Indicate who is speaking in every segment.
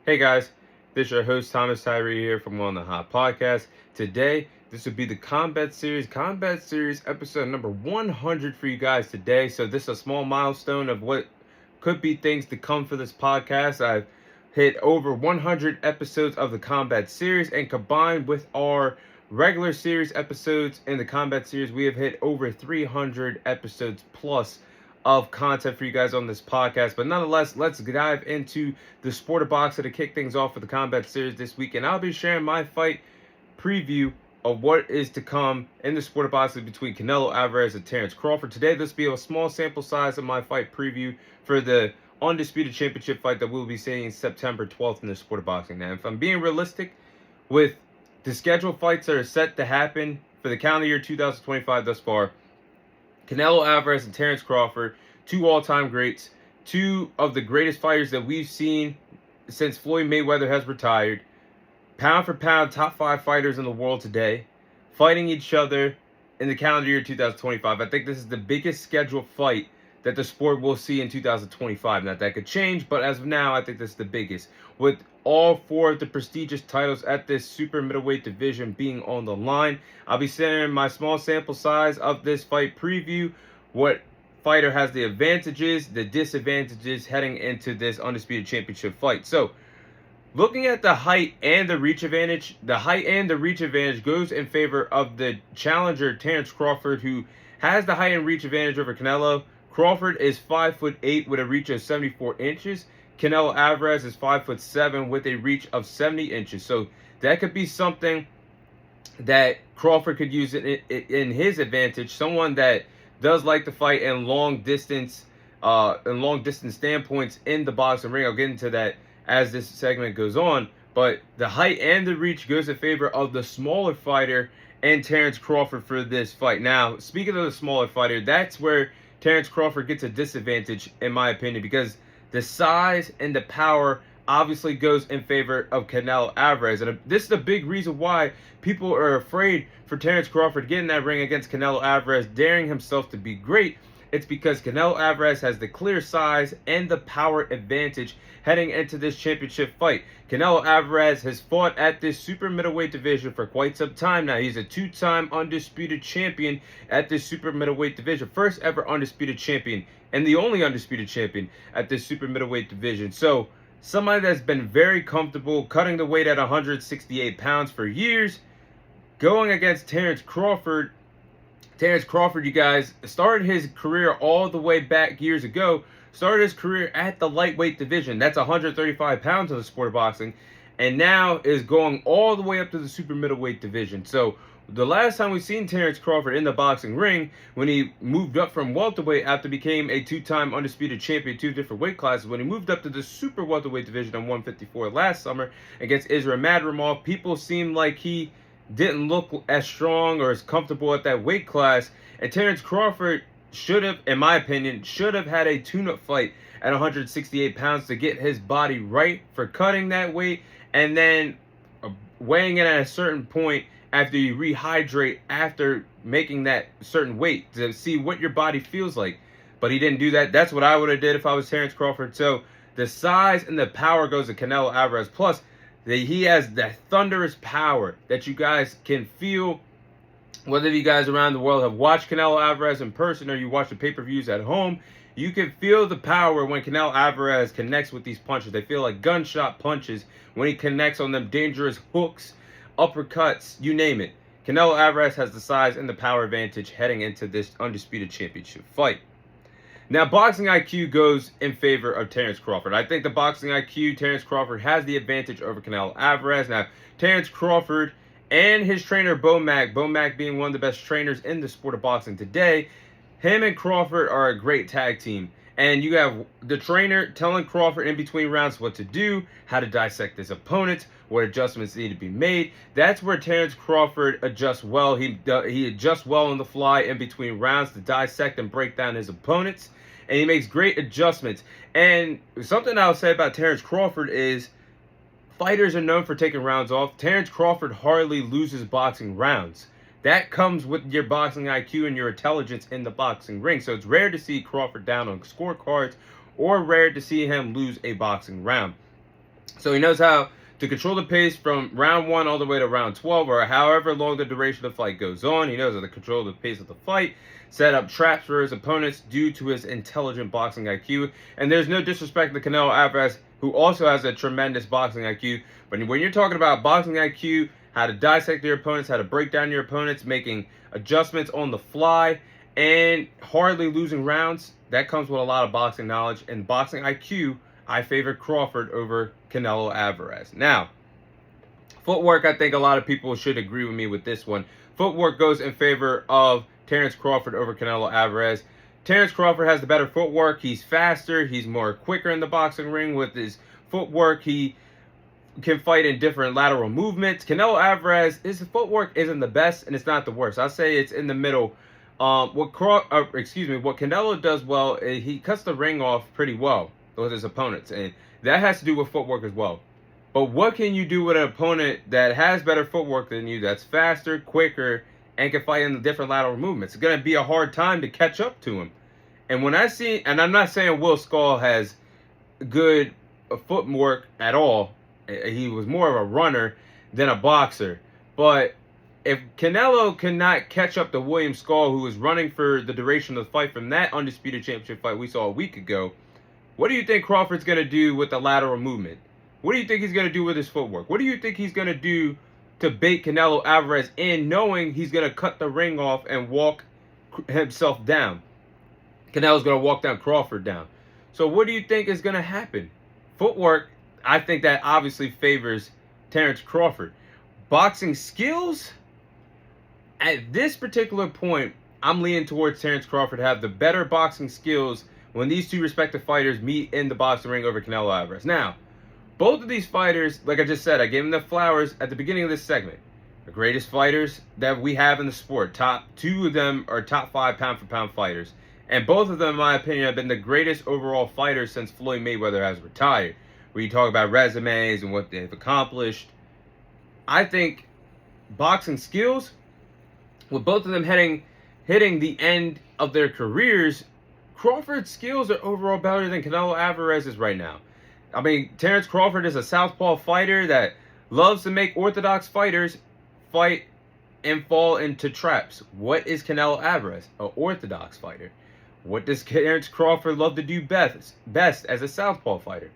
Speaker 1: Hey guys, this is your host Thomas Tyree here from On the Hot Podcast. Today, this would be the Combat Series episode number 100 for you guys today. So this is a small milestone of what could be things to come for this podcast. I've hit over 100 episodes of the Combat Series, and combined with our regular series episodes in the Combat Series, we have hit over 300 episodes plus of content for you guys on this podcast. But nonetheless, let's dive into the sport of boxing to kick things off for the Combat Series this week. And I'll be sharing my fight preview of what is to come in the sport of boxing between Canelo Alvarez and Terence Crawford. Today, this will be a small sample size of my fight preview for the Undisputed Championship fight that we'll be seeing September 12th in the sport of boxing. Now, if I'm being realistic with the scheduled fights that are set to happen for the calendar year 2025 thus far, Canelo Alvarez and Terence Crawford, two all-time greats, two of the greatest fighters that we've seen since Floyd Mayweather has retired, pound for pound, top 5 fighters in the world today, fighting each other in the calendar year 2025. I think this is the biggest scheduled fight that the sport will see in 2025. Now, that could change, but as of now, I think this is the biggest, with all 4 of the prestigious titles at this super middleweight division being on the line. I'll be sharing my small sample size of this fight preview, what fighter has the advantages, the disadvantages heading into this Undisputed Championship fight. So, looking at the height and the reach advantage, the height and the reach advantage goes in favor of the challenger, Terence Crawford, who has the height and reach advantage over Canelo. Crawford is 5'8" with a reach of 74 inches. Canelo Alvarez is 5'7" with a reach of 70 inches. So that could be something that Crawford could use in his advantage. Someone that does like to fight in long distance standpoints in the boxing ring. I'll get into that as this segment goes on. But the height and the reach goes in favor of the smaller fighter and Terence Crawford for this fight. Now, speaking of the smaller fighter, that's where Terence Crawford gets a disadvantage, in my opinion, because the size and the power obviously goes in favor of Canelo Alvarez. And this is a big reason why people are afraid for Terence Crawford to get in that ring against Canelo Alvarez, daring himself to be great. It's because Canelo Alvarez has the clear size and the power advantage heading into this championship fight. Canelo Alvarez has fought at this super middleweight division for quite some time now. He's a 2-time undisputed champion at this super middleweight division. First ever undisputed champion and the only undisputed champion at this super middleweight division. So, somebody that's been very comfortable cutting the weight at 168 pounds for years, going against Terence Crawford. Terence Crawford, you guys, started his career all the way back years ago. Started his career at the lightweight division. That's 135 pounds in the sport of boxing. And now is going all the way up to the super middleweight division. So, the last time we've seen Terence Crawford in the boxing ring, when he moved up from welterweight after became a 2-time undisputed champion, 2 different weight classes, when he moved up to the super welterweight division on 154 last summer against Israel Madrimov, people seemed like he didn't look as strong or as comfortable at that weight class. And Terence Crawford should have, in my opinion, had a tune-up fight at 168 pounds to get his body right for cutting that weight, and then weighing in at a certain point after you rehydrate after making that certain weight to see what your body feels like. But he didn't do that. That's what I would have did if I was Terence Crawford. So the size and the power goes to Canelo Alvarez. Plus, he has that thunderous power that you guys can feel. Whether you guys around the world have watched Canelo Alvarez in person or you watch the pay-per-views at home, you can feel the power when Canelo Alvarez connects with these punches. They feel like gunshot punches when he connects on them dangerous hooks, uppercuts, you name it. Canelo Alvarez has the size and the power advantage heading into this undisputed championship fight. Now, boxing IQ goes in favor of Terence Crawford. I think the boxing IQ, Terence Crawford has the advantage over Canelo Alvarez. Now, Terence Crawford and his trainer, Bo Mack being one of the best trainers in the sport of boxing today, him and Crawford are a great tag team. And you have the trainer telling Crawford in between rounds what to do, how to dissect his opponents, what adjustments need to be made. That's where Terence Crawford adjusts well. He adjusts well on the fly in between rounds to dissect and break down his opponents. And he makes great adjustments. And something I'll say about Terence Crawford is fighters are known for taking rounds off. Terence Crawford hardly loses boxing rounds. That comes with your boxing IQ and your intelligence in the boxing ring. So it's rare to see Crawford down on scorecards or rare to see him lose a boxing round. So he knows how to control the pace from round 1 all the way to round 12, or however long the duration of the fight goes on. He knows how to control the pace of the fight, set up traps for his opponents due to his intelligent boxing IQ. And there's no disrespect to Canelo Alvarez, who also has a tremendous boxing IQ. But when you're talking about boxing IQ, how to dissect your opponents, how to break down your opponents, making adjustments on the fly, and hardly losing rounds, that comes with a lot of boxing knowledge. And boxing IQ, I favor Crawford over Canelo Alvarez. Now, footwork, I think a lot of people should agree with me with this one. Footwork goes in favor of Terence Crawford over Canelo Alvarez. Terence Crawford has the better footwork. He's faster. He's more quicker in the boxing ring with his footwork. He can fight in different lateral movements. Canelo Alvarez, his footwork isn't the best, and it's not the worst. I'll say it's in the middle. What Canelo does well, he cuts the ring off pretty well with his opponents, and that has to do with footwork as well. But what can you do with an opponent that has better footwork than you, that's faster, quicker, and can fight in the different lateral movements? It's going to be a hard time to catch up to him. And when I see, and I'm not saying Will Skull has good footwork at all. He was more of a runner than a boxer. But if Canelo cannot catch up to William Skull, who was running for the duration of the fight from that undisputed championship fight we saw a week ago, what do you think Crawford's going to do with the lateral movement? What do you think he's going to do with his footwork? What do you think he's going to do to bait Canelo Alvarez in, knowing he's going to cut the ring off and walk himself down? Canelo's going to walk down Crawford down. So what do you think is going to happen? Footwork, I think that obviously favors Terence Crawford. Boxing skills, at this particular point, I'm leaning towards Terence Crawford to have the better boxing skills when these two respective fighters meet in the boxing ring over Canelo Alvarez. Now, both of these fighters, like I just said, I gave them the flowers at the beginning of this segment. The greatest fighters that we have in the sport. Two of them are top 5 pound-for-pound fighters. And both of them, in my opinion, have been the greatest overall fighters since Floyd Mayweather has retired. Where you talk about resumes and what they've accomplished. I think boxing skills, with both of them hitting the end of their careers, Crawford's skills are overall better than Canelo Alvarez's right now. I mean, Terence Crawford is a southpaw fighter that loves to make orthodox fighters fight and fall into traps. What is Canelo Alvarez? An orthodox fighter. What does Terence Crawford love to do best as a southpaw fighter?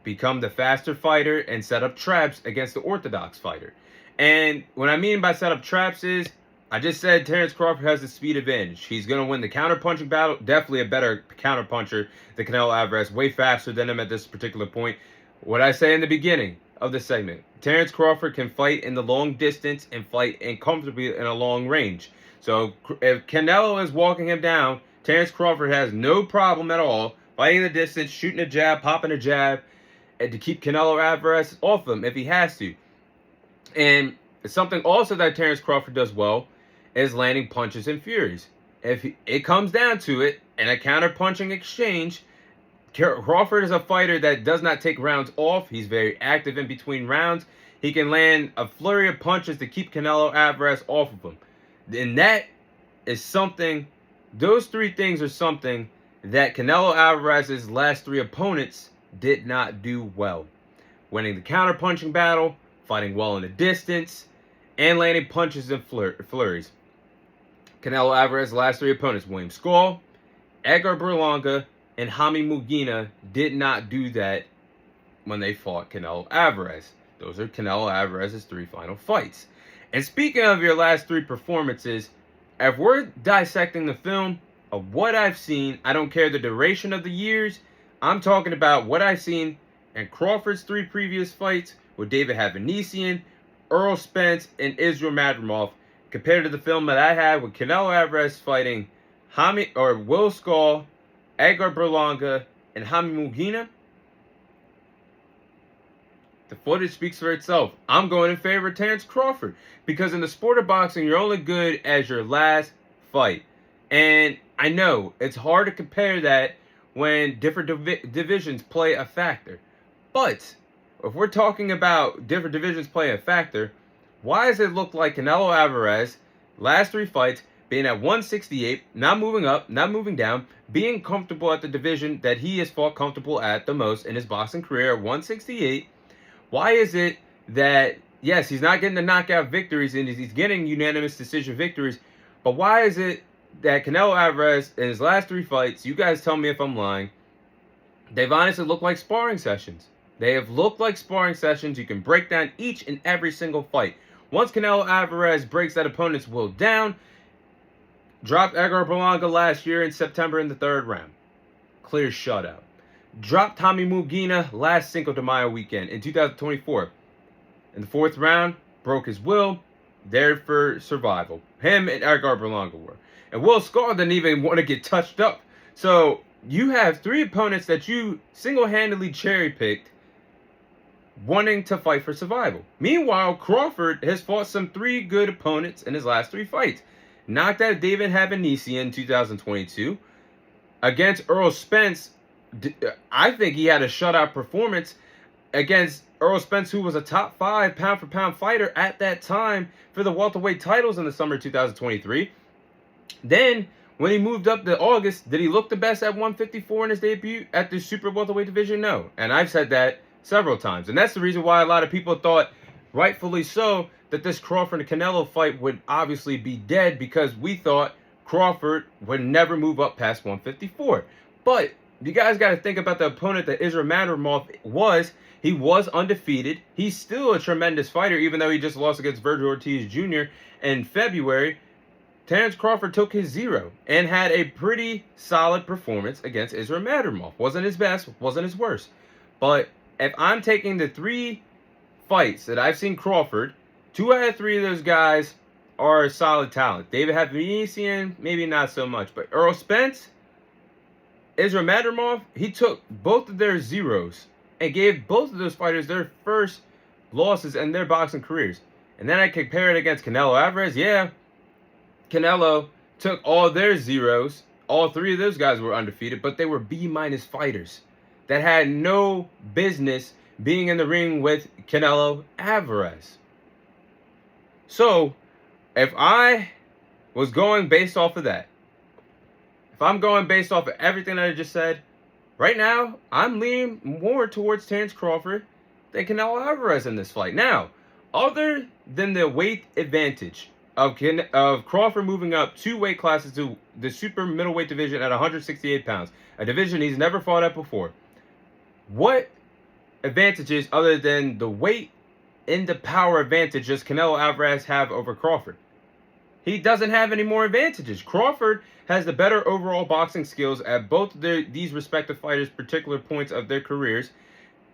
Speaker 1: Become the faster fighter and set up traps against the orthodox fighter. And what I mean by set up traps is, I just said Terence Crawford has the speed advantage. He's going to win the counter-punching battle. Definitely a better counter-puncher than Canelo Alvarez. Way faster than him at this particular point. What I say in the beginning of the segment, Terence Crawford can fight in the long distance and fight comfortably in a long range. So if Canelo is walking him down, Terence Crawford has no problem at all fighting the distance, shooting a jab, popping a jab, and to keep Canelo Alvarez off him if he has to. And something also that Terence Crawford does well is landing punches and furies. If it comes down to it, in a counter-punching exchange, Crawford is a fighter that does not take rounds off. He's very active in between rounds. He can land a flurry of punches to keep Canelo Alvarez off of him. And that is something, those three things are something that Canelo Alvarez's last 3 opponents did not do well. Winning the counter-punching battle, fighting well in the distance, and landing punches and flurries. Canelo Alvarez's last 3 opponents, William Skull, Edgar Berlanga, and Jaime Mugina, did not do that when they fought Canelo Alvarez. Those are Canelo Alvarez's 3 final fights. And speaking of your last 3 performances, if we're dissecting the film of what I've seen, I don't care the duration of the years, I'm talking about what I've seen in Crawford's 3 previous fights with David Havanesian, Earl Spence, and Israel Madrimov, compared to the film that I had with Canelo Alvarez fighting Will Skull, Edgar Berlanga, and Jaime Mugina. The footage speaks for itself. I'm going in favor of Terence Crawford because in the sport of boxing, you're only good as your last fight. And I know it's hard to compare that when different divisions play a factor. But if we're talking about different divisions play a factor, why does it look like Canelo Alvarez, last 3 fights, being at 168, not moving up, not moving down, being comfortable at the division that he has fought comfortable at the most in his boxing career at 168. Why is it that, yes, he's not getting the knockout victories and he's getting unanimous decision victories, but why is it that Canelo Alvarez in his last 3 fights, you guys tell me if I'm lying, they've honestly looked like sparring sessions. They have looked like sparring sessions. You can break down each and every single fight. Once Canelo Alvarez breaks that opponent's will down, dropped Edgar Berlanga last year in September in the 3rd round. Clear shutout. Dropped Tommy Mugina last Cinco de Mayo weekend in 2024. In the 4th round, broke his will, there for survival. Him and Edgar Berlanga were. And Will Scar didn't even want to get touched up. So you have 3 opponents that you single-handedly cherry-picked wanting to fight for survival. Meanwhile, Crawford has fought some 3 good opponents in his last 3 fights. Knocked out David Havanesian in 2022. Against Earl Spence, I think he had a shutout performance against Earl Spence, who was a top 5 pound-for-pound fighter at that time for the welterweight titles in the summer of 2023. Then, when he moved up to August, did he look the best at 154 in his debut at the super welterweight division? No. And I've said that several times. And that's the reason why a lot of people thought, rightfully so, that this Crawford and Canelo fight would obviously be dead, because we thought Crawford would never move up past 154. But you guys got to think about the opponent that Israel Madrimov was. He was undefeated. He's still a tremendous fighter, even though he just lost against Virgil Ortiz Jr. in February. Terence Crawford took his 0 and had a pretty solid performance against Israel Madrimov. Wasn't his best, wasn't his worst. But if I'm taking the 3 fights that I've seen Crawford, 2 out of 3 of those guys are solid talent. David Havanesian, maybe not so much. But Earl Spence, Israel Madrimov, he took both of their 0s and gave both of those fighters their first losses in their boxing careers. And then I compare it against Canelo Alvarez. Yeah, Canelo took all their 0s. All 3 of those guys were undefeated, but they were B- fighters that had no business being in the ring with Canelo Alvarez. So, if I was going based off of that, if I'm going based off of everything that I just said, right now, I'm leaning more towards Terence Crawford than Canelo Alvarez in this fight. Now, other than the weight advantage of Crawford moving up 2 weight classes to the super middleweight division at 168 pounds, a division he's never fought at before, what advantages other than the weight and the power advantage does Canelo Alvarez have over Crawford? He doesn't have any more advantages. Crawford has the better overall boxing skills at both these respective fighters' particular points of their careers.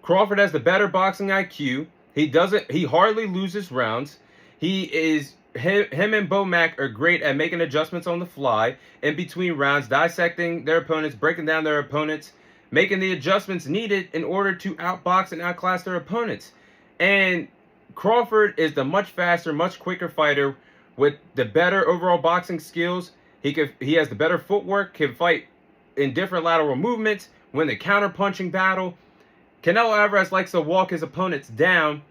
Speaker 1: Crawford has the better boxing IQ. He hardly loses rounds. Him and Bo Mack are great at making adjustments on the fly in between rounds, dissecting their opponents, breaking down their opponents, making the adjustments needed in order to outbox and outclass their opponents. And Crawford is the much faster, much quicker fighter with the better overall boxing skills. He has the better footwork, can fight in different lateral movements, win the counter-punching battle. Canelo Alvarez likes to walk his opponents down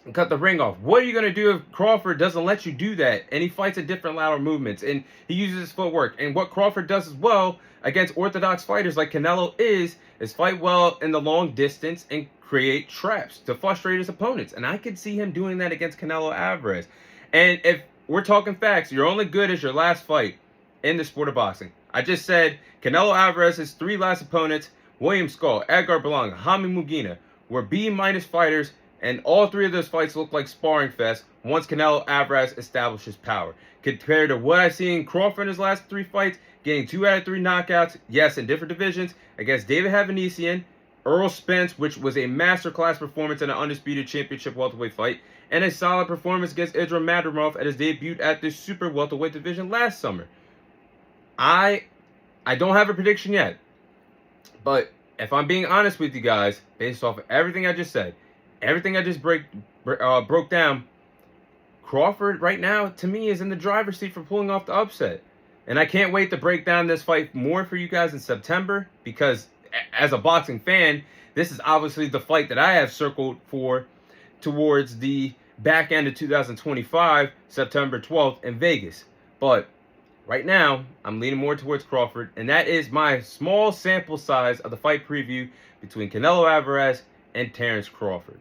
Speaker 1: and cut the ring off. What are you going to do if Crawford doesn't let you do that? And he fights at different lateral movements, and he uses his footwork. And what Crawford does as well against orthodox fighters like Canelo is fight well in the long distance and create traps to frustrate his opponents. And I could see him doing that against Canelo Alvarez. And if we're talking facts, you're only good as your last fight in the sport of boxing. I just said Canelo Alvarez's 3 last opponents, William Skull, Edgar Berlanga, Jaime Mugina, were B- fighters, and all 3 of those fights look like sparring fest once Canelo Alvarez establishes power. Compared to what I've seen Crawford in his last 3 fights, getting 2 out of 3 knockouts, yes, in different divisions, against David Havanesian, Earl Spence, which was a masterclass performance in an undisputed championship welterweight fight, and a solid performance against Israel Madrimov at his debut at the super welterweight division last summer. I don't have a prediction yet, but if I'm being honest with you guys, based off of everything I just said, everything I just broke down, Crawford right now, to me, is in the driver's seat for pulling off the upset. And I can't wait to break down this fight more for you guys in September, because as a boxing fan, this is obviously the fight that I have circled for towards the back end of 2025, September 12th in Vegas. But Right now, I'm leaning more towards Crawford, and that is my small sample size of the fight preview between Canelo Alvarez and Terence Crawford.